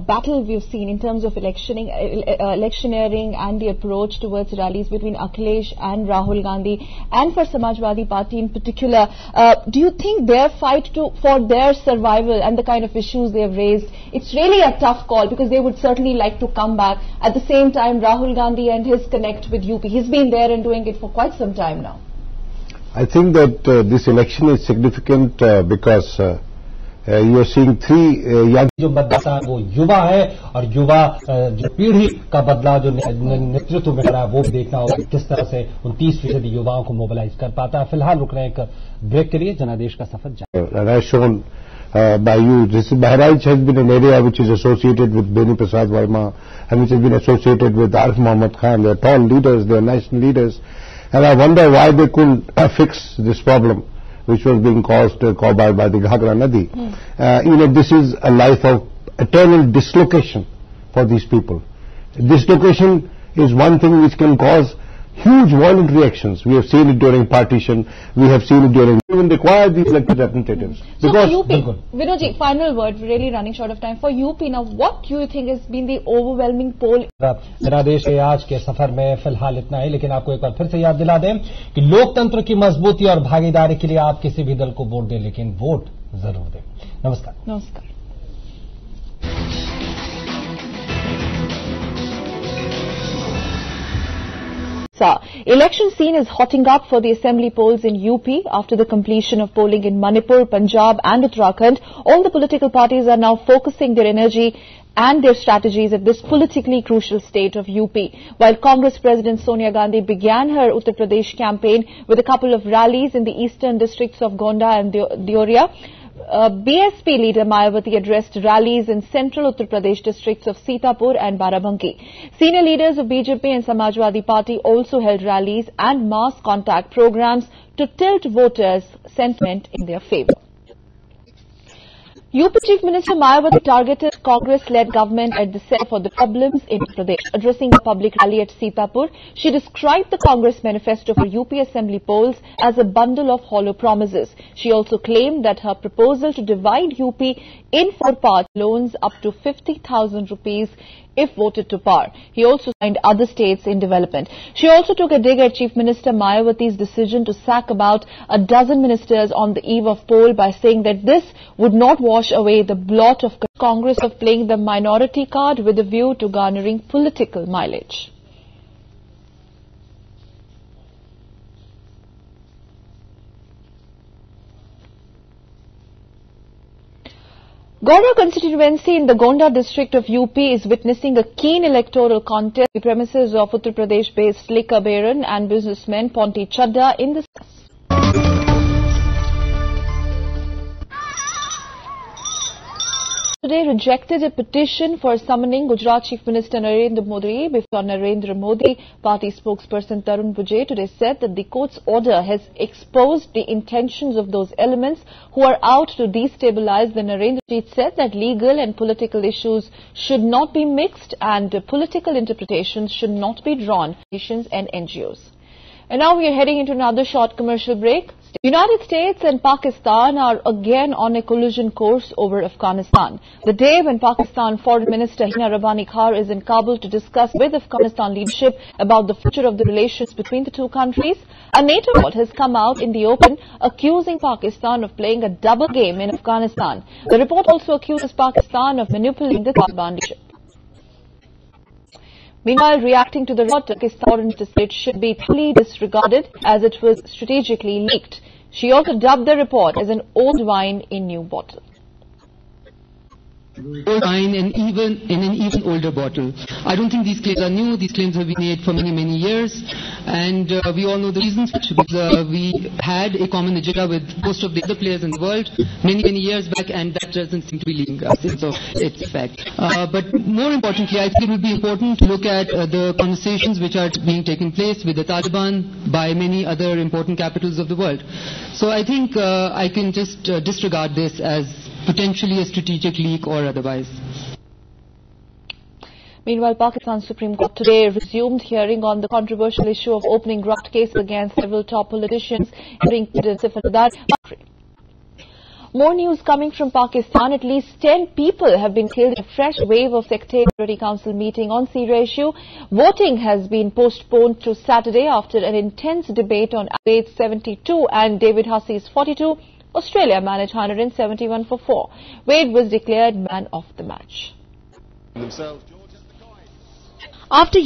battle we've seen in terms of electioneering and the approach towards rallies between Akhilesh and Rahul Gandhi, and for Samajwadi Party in particular, do you think their fight for their survival and the kind of issues they have raised, it's really a tough call because they would certainly like to come back? At the same time, Rahul Gandhi and his connect with UP, he's been there and doing it for quite some time now. I think that this election is significant because you are seeing three young. जो मतदाता वो युवा है और युवा जो पीढ़ी का बदलाव जो नेतृत्व में रहा है वो भी देखना होगा किस तरह से 29% युवाओं को मोबिलाइज कर पाता है। फिलहाल रुक रहे हैं एक ब्रेक के लिए, जनादेश का सफर जारी। By you, Bahraich has been an area which is associated with Beni Prasad Verma and which has been associated with Arif Muhammad Khan. They are tall leaders, they are national leaders, and I wonder why they couldn't fix this problem which was being caused by the Ghagra Nadi. This is a life of eternal dislocation for these people. Dislocation is one thing which can cause huge violent reactions. We have seen it during partition. We have seen it during even require these elected representatives. So for UP, Vinodji, final word, really running short of time. For UP now, what do you think has been the overwhelming poll? जनादेश के आज के सफर में फिलहाल इतना ही, लेकिन आपको एक बार फिर से याद दिला दें कि लोकतंत्र की मजबूती और भागीदारी के लिए आप किसी भी दल को वोट दें, लेकिन वोट जरूर दें। नमस्कार। नमस्कार। Election scene is hotting up for the assembly polls in UP after the completion of polling in Manipur, Punjab and Uttarakhand. All the political parties are now focusing their energy and their strategies at this politically crucial state of UP. While Congress President Sonia Gandhi began her Uttar Pradesh campaign with a couple of rallies in the eastern districts of Gonda and Deoria, BSP leader Mayawati addressed rallies in central Uttar Pradesh districts of Sitapur and Barabanki. Senior leaders of BJP and Samajwadi Party also held rallies and mass contact programs to tilt voters' sentiment in their favour. UP Chief Minister Mayawati targeted Congress-led government at the center for the problems in Uttar Pradesh. Addressing a public rally at Sitapur, she described the Congress manifesto for UP Assembly polls as a bundle of hollow promises. She also claimed that her proposal to divide UP in 4 parts loans up to 50,000 rupees if voted to power. He also signed other states in development. She also took a dig at Chief Minister Mayawati's decision to sack about a dozen ministers on the eve of poll by saying that this would not wash away the blot of Congress of playing the minority card with a view to garnering political mileage. Gonda constituency in the Gonda district of UP is witnessing a keen electoral contest. The premises of Uttar Pradesh-based liquor baron and businessman Ponti Chadda in the today rejected a petition for summoning Gujarat Chief Minister Narendra Modi before Narendra Modi. Party spokesperson Tarun Vijay today said that the court's order has exposed the intentions of those elements who are out to destabilize the Narendra. It said that legal and political issues should not be mixed and political interpretations should not be drawn by nations and NGOs. And now we are heading into another short commercial break. The United States and Pakistan are again on a collision course over Afghanistan. The day when Pakistan Foreign Minister Hina Rabbani Khar is in Kabul to discuss with Afghanistan leadership about the future of the relations between the two countries, a NATO report has come out in the open accusing Pakistan of playing a double game in Afghanistan. The report also accuses Pakistan of manipulating the Taliban leadership. Meanwhile, reacting to the report, Pakistan's foreign minister should be totally disregarded as it was strategically leaked. She also dubbed the report as an old wine in new bottle. Old wine and even in an even older bottle. I don't think these claims are new. These claims have been made for many, many years, and we all know the reasons. Because we had a common agenda with most of the other players in the world many, many years back, and that doesn't seem to be leading us. So it's a fact. But more importantly, I think it would be important to look at the conversations which are being taken place with the Taliban by many other important capitals of the world. So I think I can just disregard this as potentially a strategic leak or otherwise. Meanwhile, Pakistan's Supreme Court today resumed hearing on the controversial issue of opening graft cases against several top politicians, including President Sifat Sadar. More news coming from Pakistan. At least 10 people have been killed in a fresh wave of sectarian Security Council meeting on Syria issue. Voting has been postponed to Saturday after an intense debate on Awade's 72 and David Hussey's 42. Australia managed 171 for 4. Wade was declared man of the match. After